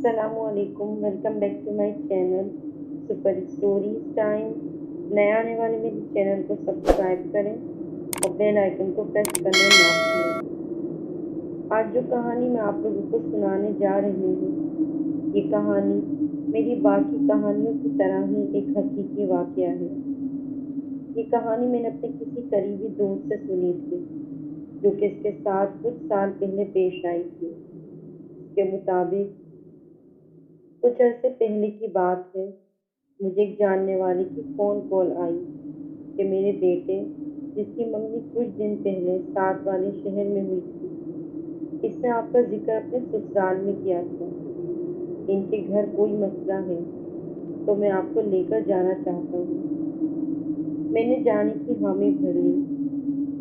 السلام علیکم، welcome back to my channel super stories time. نئے آنے والے میرے چینل کو سبسکرائب کریں اور بیل آئکن کو پریس کرنا نہ بھولیں۔ آج جو کہانی میں آپ لوگوں کو سنانے جا رہی ہوں، یہ کہانی میری باقی کہانیوں کی طرح ہی ایک حقیقی واقعہ ہے۔ یہ کہانی میں نے اپنے کسی قریبی دوست سے سنی تھی، جو کہ اس کے ساتھ کچھ سال پہلے پیش آئی تھی۔ اس کے مطابق کچھ عرصے پہلے کی بات ہے، مجھے ایک جاننے والے کی فون کال آئی کہ میرے بیٹے، جس کی منگنی کچھ دن پہلے ساتھ والے شہر میں ہوئی تھی، اس نے آپ کا ذکر اپنے سسرال میں کیا تھا۔ ان کے گھر کوئی مسئلہ ہے تو میں آپ کو لے کر جانا چاہتا ہوں۔ میں نے جانے کی حامی بھر لی۔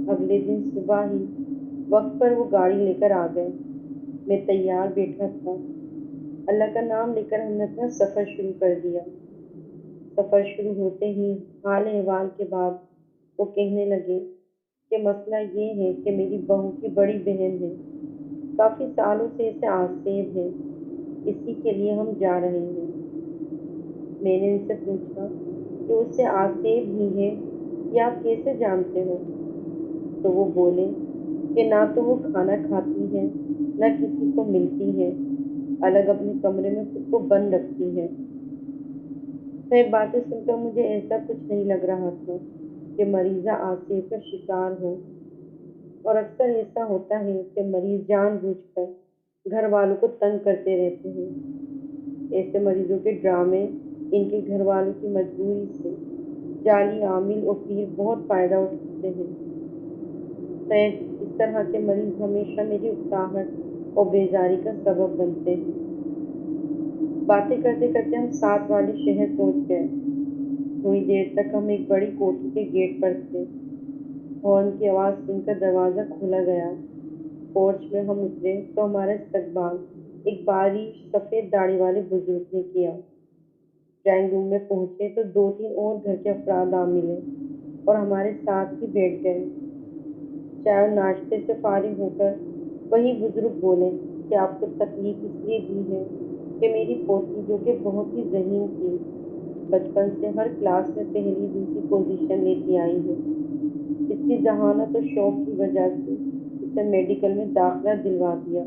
اگلے دن صبح ہی وقت پر وہ گاڑی لے کر آ گئے۔ میں تیار بیٹھا تھا۔ اللہ کا نام لے کر ہم نے اپنا سفر شروع کر دیا۔ سفر شروع ہوتے ہی حال احوال کے بعد وہ کہنے لگے کہ مسئلہ یہ ہے کہ میری بہو کی بڑی بہن ہے، کافی سالوں سے اسے آسیب ہے، اسی کے لیے ہم جا رہے ہیں۔ میں نے ان سے پوچھا کہ اس سے آسیب ہی ہے یا آپ کیسے جانتے ہو؟ تو وہ بولے کہ نہ تو وہ کھانا کھاتی ہے، نہ کسی کو ملتی ہے، الگ اپنے کمرے میں خود کو بند رکھتی ہے۔ یہ باتیں سن کر مجھے ایسا کچھ نہیں لگ رہا تھا کہ مریضہ آسیب کا شکار ہو، اور اکثر ایسا ہوتا ہے کہ مریض جان بوجھ کر گھر والوں کو تنگ کرتے رہتے ہیں۔ ایسے مریضوں کے ڈرامے ان کے گھر والوں کی مجبوری سے جعلی عامل اور پیر بہت فائدہ اٹھاتے ہیں۔ خیر، اس طرح کے مریض ہمیشہ میری اکتاہٹ اور بیزاری کا سبب بنتے ہیں۔ باتیں کرتے کرتے ہم ساتھ والے شہر پہنچ گئے۔ تھوڑی دیر تک ہم ایک بڑی کوٹھی کے گیٹ پر تھے۔ ہارن کی آواز سن کر دروازہ کھولا گیا۔ پورچ میں ہم اترے تو ہمارا استقبال ایک باریک سفید داڑھی والے بزرگ نے کیا۔ ڈرائنگ روم میں پہنچے تو 2-3 اور گھر کے افراد آ ملے اور ہمارے ساتھ ہی بیٹھ گئے۔ چائے اور ناشتے سے فارغ ہو کر وہی بزرگ بولے کہ آپ کو تکلیف اس لیے دی ہے کہ میری پوتی، جو کہ بہت ہی ذہین تھی، بچپن سے ہر کلاس میں پہلی دوسری پوزیشن لیتی آئی ہے۔ اس کی ذہانت اور شوق کی وجہ سے اسے میڈیکل میں داخلہ دلوا دیا۔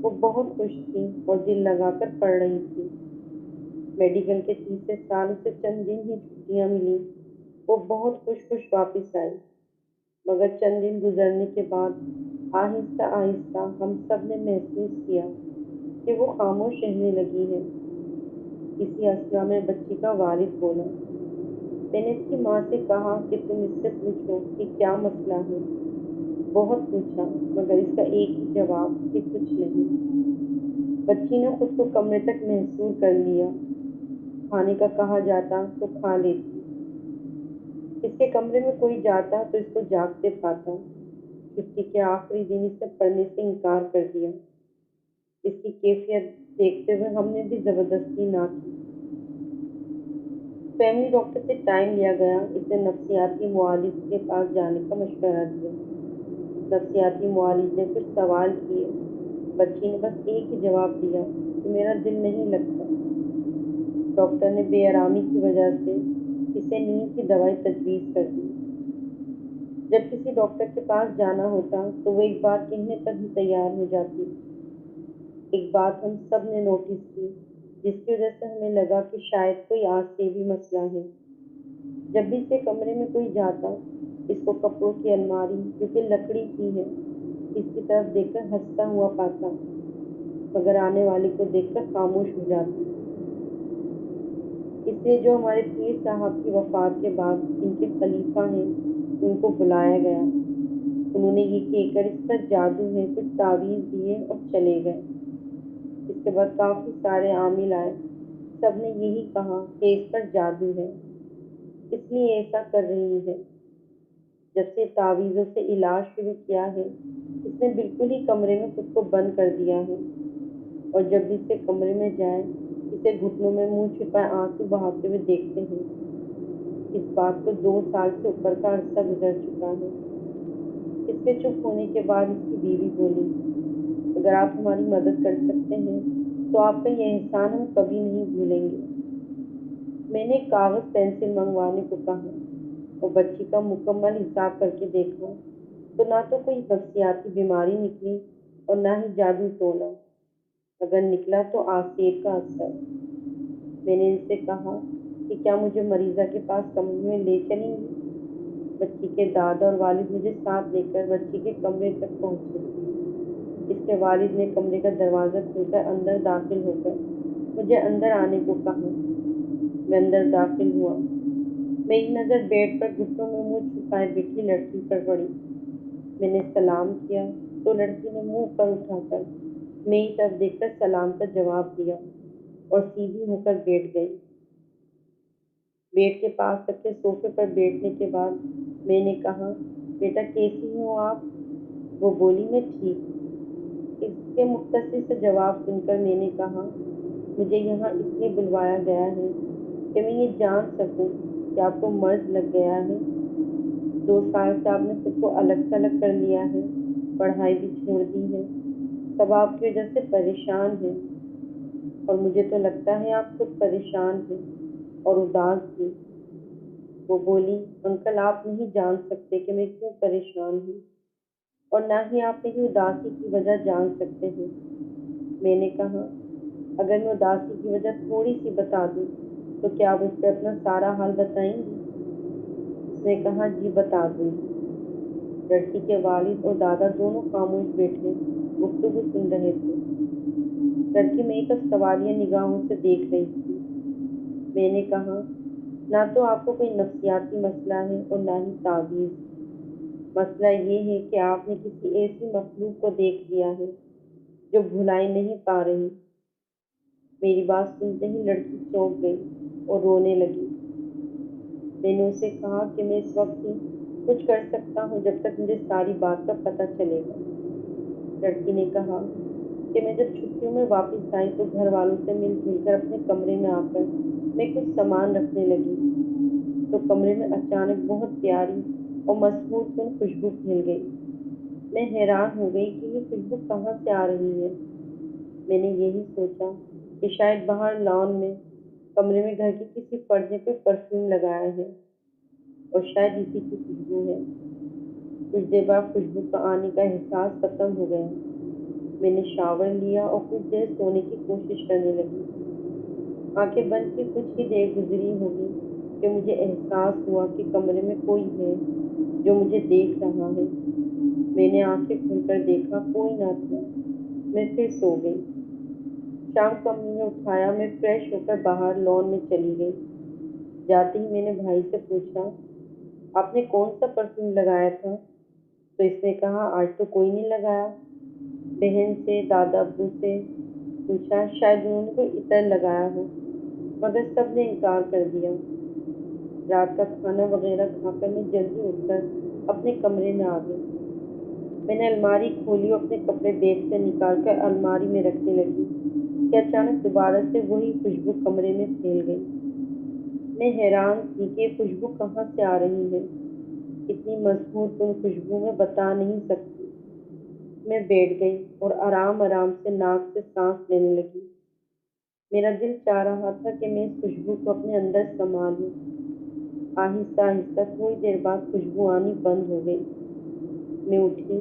وہ بہت خوش تھی اور دل لگا کر پڑھ رہی تھی۔ میڈیکل کے تیسرے سال اسے چند دن ہی چھٹیاں ملی۔ وہ بہت خوش واپس آئی، مگر چند دن گزرنے کے بعد آہستہ آہستہ ہم سب نے محسوس کیا کہ وہ خاموش رہنے لگی ہے۔ اسی اثنا میں بچی کا والد بولا۔ میں نے اس کی ماں سے کہا کہ تم اس سے پوچھو کہ کیا مسئلہ ہے۔ بہت پوچھا، مگر اس کا ایک ہی جواب کہ کچھ نہیں۔ بچی نے خود کو کمرے تک محصور کر لیا۔ کھانے کا کہا جاتا تو کھا لیتی۔ اس کے کمرے میں کوئی جاتا تو اس کو جاگتے پاتا۔ چھٹی کے آخری دن اس نے پڑھنے سے انکار کر دیا۔ اس کی کیفیت دیکھتے ہوئے ہم نے بھی زبردستی نہ کی۔ فیملی ڈاکٹر سے ٹائم لیا گیا۔ اس نے نفسیاتی معالج کے پاس جانے کا مشورہ دیا۔ نفسیاتی معالج نے کچھ سوال کیے۔ بچی نے بس ایک ہی جواب دیا کہ میرا دل نہیں لگتا۔ ڈاکٹر نے بے آرامی کی وجہ سے اسے نیند کی دوائی تجویز کر دی۔ جب کسی ڈاکٹر کے پاس جانا ہوتا تو وہ ایک بات کہنے پر ہی تیار ہو جاتی۔ ایک بات ہم سب نے نوٹس کی، جس کی وجہ سے ہمیں لگا کہ شاید کوئی آسیبی مسئلہ ہے۔ جب بھی اس کے کمرے میں کوئی جاتا، اس کو کپڑوں کی الماری، جو کہ لکڑی کی ہے، اس کی طرف دیکھ کر ہنستا ہوا پاتا، مگر آنے والے کو دیکھ کر خاموش ہو جاتا۔ اس لیے جو ہمارے پیر صاحب کی وفات کے بعد ان کے خلیفہ ہیں، ان کو بلایا گیا۔ انہوں نے یہ کہہ کر اس پر جادو ہے کچھ تعویذ دیے اور چلے گئے۔ اس کے بعد کافی سارے عامل آئے، سب نے یہی کہا کہ اس پر جادو ہے، اس لیے ایسا کر رہی ہے۔ جب سے تعویذوں سے علاج شروع کیا ہے، اس نے بالکل ہی کمرے میں خود کو بند کر دیا ہے، اور جب بھی اسے کمرے میں جائیں، اسے گھٹنوں میں منہ چھپائے آنسو بہاتے ہوئے دیکھتے ہیں۔ اس بات کو 2 سال سے اوپر کا عرصہ گزر چکا ہے۔ اس کے چپ ہونے کے بعد اس کی بیوی بولی، اگر آپ ہماری مدد کر سکتے ہیں تو آپ کا یہ احسان ہم کبھی نہیں بھولیں گے۔ میں نے کاغذ پینسل منگوانے کو کہا اور بچی کا مکمل حساب کر کے دیکھا تو نہ تو کوئی نفسیاتی بیماری نکلی اور نہ ہی جادو ٹونا، اگر نکلا تو آسیب کا اثر۔ میں نے ان سے کہا کہ کیا مجھے مریضہ کے پاس کمرے میں لے چلیں گی؟ بچی کے دادا اور والد مجھے ساتھ لے کر بچی کے کمرے تک پہنچے۔ اس کے والد نے کمرے کا دروازہ کھول کر اندر داخل ہو کر مجھے اندر آنے کو کہا۔ میں اندر داخل ہوا۔ میری نظر بیڈ پر گھٹنوں میں منہ چھپائے بیٹھی لڑکی پر پڑی۔ میں نے سلام کیا تو لڑکی نے منہ پر اٹھا کر میری طرف دیکھ کر سلام کا جواب دیا اور سیدھی ہو کر بیٹھ گئی۔ بیڈ کے پاس رکھے صوفے پر بیٹھنے کے بعد میں نے کہا، بیٹا کیسی ہو آپ؟ وہ بولی، میں ٹھیک۔ اس کے مختصر سے جواب سن کر میں نے کہا، مجھے یہاں اس لیے بلوایا گیا ہے کہ میں یہ جان سکوں کہ آپ کو مرض لگ گیا ہے۔ 2 سال سے آپ نے خود کو الگ تھلگ کر لیا ہے، پڑھائی بھی چھوڑ دی ہے، سب آپ کی وجہ سے پریشان ہیں، اور مجھے تو لگتا ہے آپ خود پریشان ہیں اور اداس بھی۔ وہ بولی، انکل آپ نہیں جان سکتے کہ میں کیوں پریشان ہوں، اور نہ ہی آپ میری اداسی کی وجہ جان سکتے ہیں۔ میں نے کہا، اگر میں اداسی کی وجہ تھوڑی سی بتا دوں تو کیا آپ اس پہ اپنا سارا حال بتائیں گی؟ اس نے کہا، جی بتا دوں گی۔ لڑکی کے والد اور دادا دونوں خاموش بیٹھے گفتگو سن رہے تھے۔ لڑکی میری طرف سوالیہ نگاہوں سے دیکھ رہی تھی۔ میں نے کہا، نہ تو آپ کو کوئی نفسیاتی مسئلہ ہے اور نہ ہی تعویذ۔ مسئلہ یہ ہے کہ آپ نے کسی ایسی مخلوق کو دیکھ لیا ہے جو بھلائی نہیں پا رہی۔ میری بات سنتے ہی لڑکی چونک گئی اور رونے لگی۔ میں نے اسے کہا کہ میں اس وقت ہی کچھ کر سکتا ہوں جب تک مجھے ساری بات کا پتہ چلے گا۔ لڑکی نے کہا کہ میں جب چھٹیوں میں واپس آئی تو گھر والوں سے مل جل کر اپنے کمرے میں آ کر میں کچھ سامان رکھنے لگی تو کمرے میں اچانک بہت پیاری اور مسحور کن خوشبو پھیل گئی۔ میں حیران ہو گئی کہ یہ خوشبو کہاں سے آ رہی ہے۔ میں نے یہی سوچا کہ شاید باہر لان میں کمرے میں گھر کے کسی فرد نے کوئی پرفیوم لگایا ہے اور شاید اسی کی خوشبو ہے۔ کچھ دیر بعد خوشبو کا آنے کا احساس ختم ہو گیا۔ میں نے شاور لیا اور کچھ دیر سونے کی کوشش کرنے لگی۔ آنکھیں بند کی کچھ ہی دیر گزری ہوگی کہ مجھے احساس ہوا کہ کمرے میں کوئی ہے جو مجھے دیکھ رہا ہے۔ میں نے آنکھیں کھول کر دیکھا، کوئی نہ تھا۔ میں پھر سو گئی۔ شام کو امی نے اٹھایا، میں فریش ہو کر باہر لان میں چلی گئی۔ جاتے ہی میں نے بھائی سے پوچھا، آپ نے کون سا پرفیوم لگایا تھا؟ تو اس نے کہا، آج تو کوئی نہیں لگایا۔ بہن سے، دادا ابو سے پوچھا، شاید انہوں نے کوئی عطر لگایا ہو، مگر سب نے انکار کر دیا۔ رات کا کھانا وغیرہ کھا کر میں جلدی اٹھ کر اپنے کمرے میں آ گئی۔ میں نے الماری کھولی اور اپنے کپڑے بیگ سے نکال کر الماری میں رکھنے لگی کہ اچانک دوبارہ سے وہی خوشبو کمرے میں پھیل گئی۔ میں حیران تھی کہ یہ خوشبو کہاں سے آ رہی ہے۔ اتنی مسحور کن خوشبو میں بتا نہیں سکتی۔ میں بیٹھ گئی اور آرام آرام سے ناک سے سانس لینے لگی۔ میرا دل چاہ رہا تھا کہ میں اس خوشبو کو اپنے اندر سما لوں۔ آہستہ آہستہ تھوڑی دیر بعد خوشبو آنی بند ہو گئی۔ میں اٹھی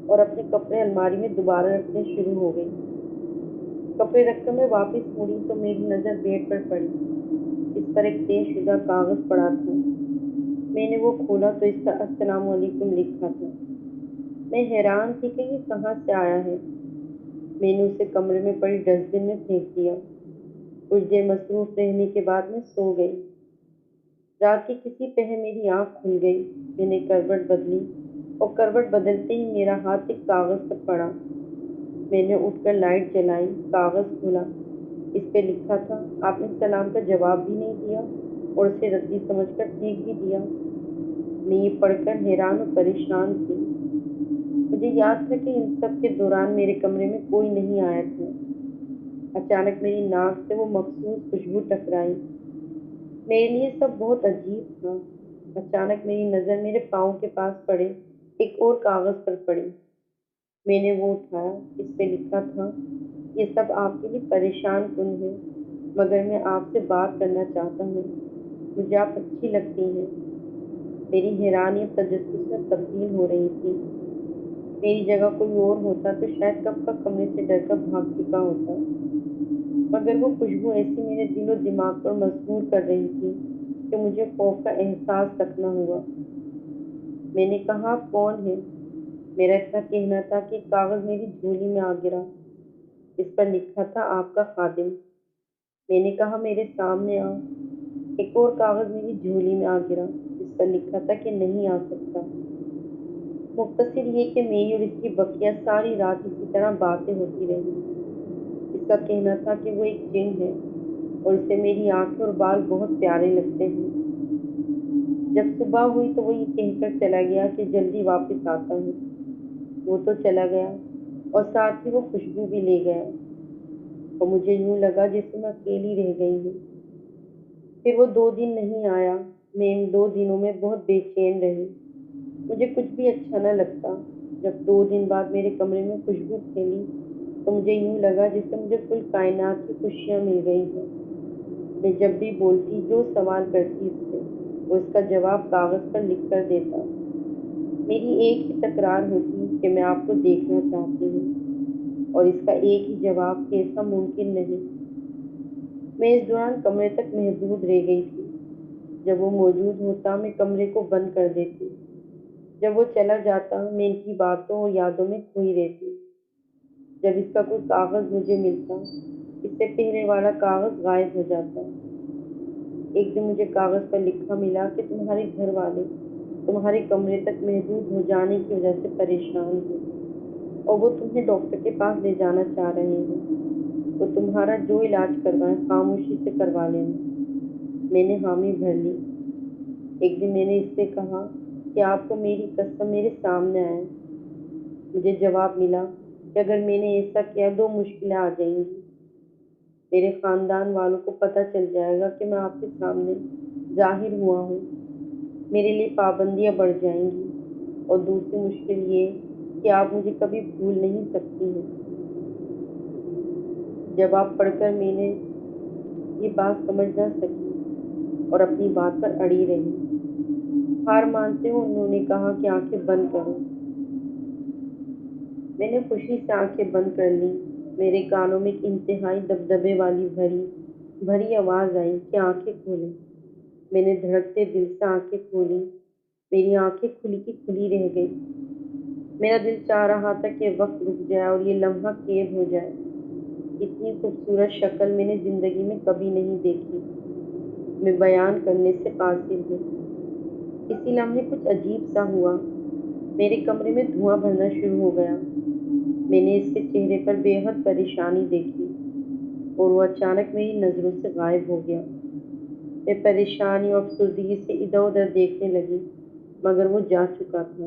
اور اپنے کپڑے الماری میں دوبارہ رکھنے شروع ہو گئی۔ کپڑے رکھ کر میں واپس مڑی تو میری نظر بیڈ پر پڑی۔ اس پر ایک طے شدہ کاغذ پڑا تھا۔ میں نے وہ کھولا تو اس پر السلام علیکم لکھا تھا۔ میں حیران تھی کہ یہ کہاں سے آیا ہے۔ میں نے اسے کمرے میں پڑی ڈسٹ بن میں پھینک دیا۔ کچھ دیر مصروف رہنے کے بعد میں سو گئی۔ رات کی کسی پہر میری آنکھ کھل گئی۔ میں نے کروٹ بدلی اور کروٹ بدلتے ہی میرا ہاتھ ایک کاغذ پر پڑا۔ میں نے اٹھ کر لائٹ جلائی، کاغذ کھولا۔ اس پہ لکھا تھا، آپ نے سلام کا جواب بھی نہیں دیا اور اسے ردی سمجھ کر پھینک بھی دیا۔ میں یہ پڑھ کر حیران اور پریشان تھی۔ مجھے یاد تھا کہ ان سب کے دوران میرے کمرے میں کوئی نہیں آیا تھا۔ اچانک میری ناک سے وہ مخصوص خوشبو ٹکرائی۔ میرے لیے سب بہت عجیب تھا۔ اچانک میری نظر میرے پاؤں کے پاس پڑے ایک اور کاغذ پر پڑی۔ میں نے وہ اٹھایا۔ اس پہ لکھا تھا، یہ سب آپ کے لیے پریشان کن ہے، مگر میں آپ سے بات کرنا چاہتا ہوں۔ مجھے آپ اچھی لگتی ہیں۔ میری حیرانی اب تجسس میں تبدیل ہو رہی تھی۔ میری جگہ کوئی اور ہوتا تو شاید کب کا کمرے سے ڈر کر بھاگ چکا ہوتا، مگر وہ خوشبو ایسی میرے دل و دماغ پر مسحور کر رہی تھی کہ مجھے خوف کا احساس تک نہ ہوا۔ میں نے کہا، آپ کون ہیں؟ میرا اتنا کہنا تھا کہ ایک کاغذ میری جھولی میں آ گرا۔ اس پر لکھا تھا، آپ کا خادم۔ میں نے کہا، میرے سامنے آؤ۔ ایک اور کاغذ میری جھولی میں آ گرا، جس پر لکھا تھا کہ نہیں آ سکتا۔ مختصر یہ کہ میری اور اس کی بقیہ ساری رات اسی طرح باتیں ہوتی رہی۔ اس کا کہنا تھا کہ وہ ایک جن ہے اور اسے میری آنکھیں اور بال بہت پیارے لگتے ہیں۔ جب صبح ہوئی تو وہ یہ کہہ کر چلا گیا کہ جلدی واپس آتا ہوں۔ وہ تو چلا گیا اور ساتھ ہی وہ خوشبو بھی لے گیا، اور مجھے یوں لگا جیسے میں اکیلی رہ گئی ہوں۔ پھر وہ 2 دن نہیں آیا۔ میں ان 2 دنوں میں بہت بے چین رہی۔ مجھے کچھ بھی اچھا نہ لگتا۔ جب 2 دن بعد میرے کمرے میں خوشبو پھیلی تو مجھے یوں لگا جیسے مجھے کل کائنات کی خوشیاں مل گئی ہیں۔ میں جب بھی بولتی، جو سوال کرتی اس سے، وہ اس کا جواب کاغذ پر لکھ کر دیتا۔ میری ایک ہی تکرار ہوتی کہ میں آپ کو دیکھنا چاہتی ہوں، اور اس کا ایک ہی جواب کہ ایسا ممکن نہیں۔ میں اس دوران کمرے تک محدود رہ گئی تھی۔ جب وہ موجود ہوتا میں کمرے کو بند کر دیتی، جب وہ چلا جاتا میں ان کی باتوں اور یادوں میں کھوئی رہتی۔ جب اس کا کوئی کاغذ مجھے ملتا، اس سے پہلے والا کاغذ غائب ہو جاتا۔ ایک دن مجھے کاغذ پر لکھا ملا کہ تمہارے گھر والے تمہارے کمرے تک محدود ہو جانے کی وجہ سے پریشان ہیں، اور وہ تمہیں ڈاکٹر کے پاس لے جانا چاہ رہے ہیں۔ وہ تمہارا جو علاج کروائیں خاموشی سے کروا لینا۔ میں نے حامی بھر لی۔ ایک دن میں نے اس سے کہا کہ آپ کو میری قسم میرے سامنے آئے۔ مجھے جواب ملا کہ اگر میں نے ایسا کیا 2 مشکلیں آ جائیں گی۔ میرے خاندان والوں کو پتہ چل جائے گا کہ میں آپ کے سامنے ظاہر ہوا ہوں۔ میرے لیے پابندیاں بڑھ جائیں گی، اور دوسری مشکل یہ کہ آپ مجھے کبھی بھول نہیں سکتی ہیں۔ جواب پڑھ کر میں نے یہ بات سمجھ نہ سکی اور اپنی بات پر اڑی رہی۔ ہار مانتے ہوئے انہوں نے کہا کہ آنکھیں بند کرو۔ میں نے خوشی سے آنکھیں بند کر لیں۔ میرے کانوں میں ایک انتہائی دبدبے والی بھری آواز آئی کہ آنکھیں کھولیں۔ میں نے دھڑکتے دل سے آنکھیں کھولیں۔ میری آنکھیں کھلی کی کھلی رہ گئی۔ میرا دل چاہ رہا تھا کہ وقت رک جائے اور یہ لمحہ قید ہو جائے۔ اتنی خوبصورت شکل میں نے زندگی میں کبھی نہیں دیکھی۔ میں بیان کرنے سے قاصر ہوں۔ اسی لمحے کچھ عجیب سا ہوا۔ میرے کمرے میں دھواں بھرنا شروع ہو گیا۔ میں نے اس کے چہرے پر بے حد پریشانی دیکھی، اور وہ اچانک میری نظروں سے غائب ہو گیا۔ میں پریشانی اور افسردگی سے ادھر ادھر دیکھنے لگی، مگر وہ جا چکا تھا۔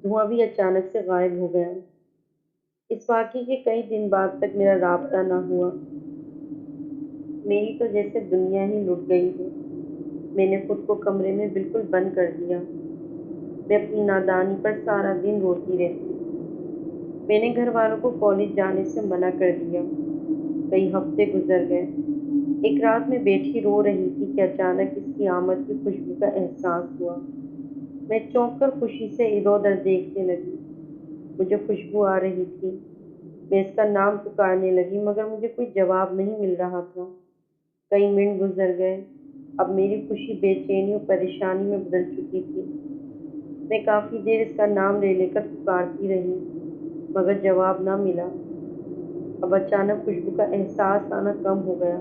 دھواں بھی اچانک سے غائب ہو گیا۔ اس واقعے کے کئی دن بعد تک میرا رابطہ نہ ہوا۔ میری تو جیسے دنیا ہی لٹ گئی ہے۔ میں نے خود کو کمرے میں بالکل بند کر دیا۔ میں اپنی نادانی پر سارا دن روتی رہتی۔ میں نے گھر والوں کو کالج جانے سے منع کر دیا۔ کئی ہفتے گزر گئے۔ ایک رات میں بیٹھی رو رہی تھی کہ اچانک اس کی آمد کی خوشبو کا احساس ہوا۔ میں چونک کر خوشی سے ادھر ادھر دیکھنے لگی۔ مجھے خوشبو آ رہی تھی۔ میں اس کا نام پکارنے لگی، مگر مجھے کوئی جواب نہیں مل رہا تھا۔ کئی منٹ گزر گئے۔ اب میری خوشی بے چینی اور پریشانی میں بدل چکی تھی۔ میں کافی دیر اس کا نام لے لے کر پکارتی رہی، مگر جواب نہ ملا۔ اب اچانک خوشبو کا احساس آنا کم ہو گیا۔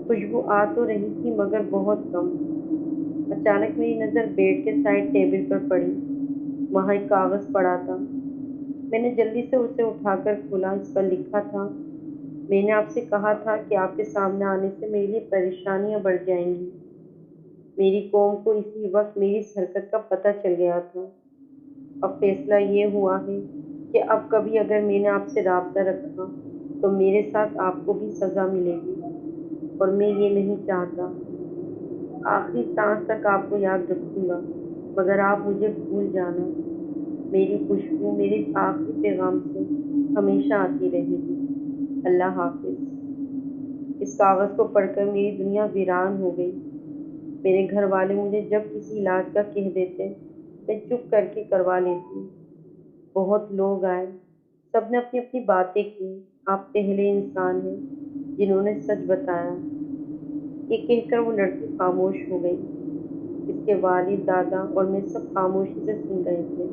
خوشبو آ تو رہی تھی مگر بہت کم۔ اچانک میری نظر بیڈ کے سائڈ ٹیبل پر پڑی۔ وہاں ایک کاغذ پڑا تھا۔ میں نے جلدی سے اسے اٹھا کر کھولا۔ اس پر لکھا تھا، میں نے آپ سے کہا تھا کہ آپ کے سامنے آنے سے میرے لیے پریشانیاں بڑھ جائیں گی۔ میری قوم کو اسی وقت میری اس حرکت کا پتہ چل گیا تھا۔ اب فیصلہ یہ ہوا ہے کہ اب کبھی اگر میں نے آپ سے رابطہ رکھا تو میرے ساتھ آپ کو بھی سزا ملے گی، اور میں یہ نہیں چاہتا۔ آخری سانس تک آپ کو یاد رکھوں گا، مگر آپ مجھے بھول جانا۔ میری خوشبو میرے آخری پیغام سے ہمیشہ آتی رہے گی۔ اللہ حافظ۔ اس کاغذ کو پڑھ کر میری دنیا ویران ہو گئی۔ میرے گھر والے مجھے جب کسی علاج کا کہہ دیتے میں چپ کر کے کروا لیتی۔ بہت لوگ آئے، سب نے اپنی اپنی باتیں کی۔ آپ پہلے انسان ہیں جنہوں نے سچ بتایا۔ یہ کہہ کر وہ لڑکی خاموش ہو گئی۔ اس کے والد، دادا اور میں سب خاموشی سے سن رہے تھے۔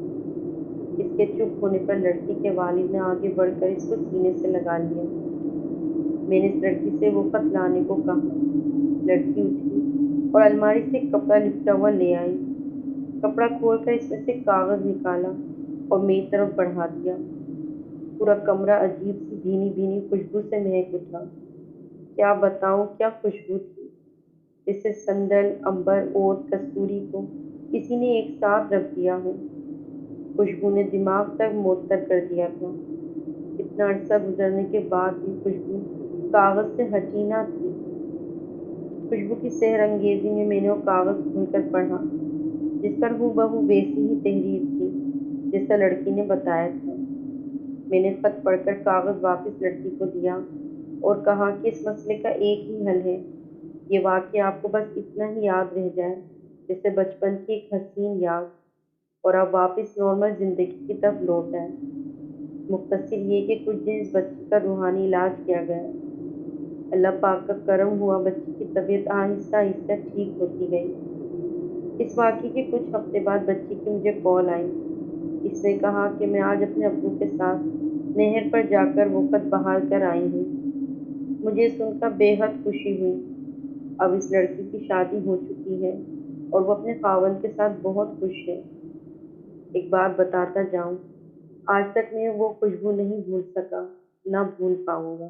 اس کے چپ ہونے پر لڑکی کے والد نے آگے بڑھ کر اس کو سینے سے لگا لیا۔ میں نے اس لڑکی سے وہ خط لانے کو کہا۔ لڑکی اٹھی اور الماری سے ایک کپڑا لپٹا ہوا لے آئی۔ کپڑا کھول کر اس میں سے کاغذ نکالا اور میری طرف بڑھا دیا۔ پورا کمرہ عجیب سی بھینی بھینی خوشبو سے مہک اٹھا۔ کیا بتاؤں کیا خوشبو تھی، جسے سندل، عنبر، اوٹ، کستوری کو کسی نے ایک ساتھ رکھ دیا ہو۔ خوشبو نے دماغ تک معطر کر دیا تھا۔ اتنا عرصہ گزرنے کے بعد بھی خوشبو کاغذ سے ہٹی نہ تھی۔ خوشبو کی سحر انگیزی میں نے وہ کاغذ کھول کر پڑھا، جس پر ہو بہو ویسی ہی تحریر تھی جیسا لڑکی نے بتایا تھا۔ میں نے خط پڑھ کر کاغذ واپس لڑکی کو دیا اور کہا کہ اس مسئلے کا ایک ہی حل ہے، یہ واقعہ آپ کو بس اتنا ہی یاد رہ جائے جیسے بچپن کی ایک حسین یاد، اور آپ واپس نارمل زندگی کی طرف لوٹ آئے۔ مختصر یہ کہ کچھ دن اس بچی کا روحانی علاج کیا گیا۔ اللہ پاک کا کرم ہوا، بچی کی طبیعت آہستہ آہستہ ٹھیک ہوتی گئی۔ اس واقعے کے کچھ ہفتے بعد بچی کی مجھے کال آئی۔ اس نے کہا کہ میں آج اپنے ابو کے ساتھ نہر پر جا کر وہ خط بحال کر آئی ہوں۔ مجھے سن کر بے حد خوشی ہوئی۔ اب اس لڑکی کی شادی ہو چکی ہے اور وہ اپنے خاوند کے ساتھ بہت خوش ہے۔ ایک بات بتاتا جاؤں، آج تک میں وہ خوشبو نہیں بھول سکا، نہ بھول پاؤں گا۔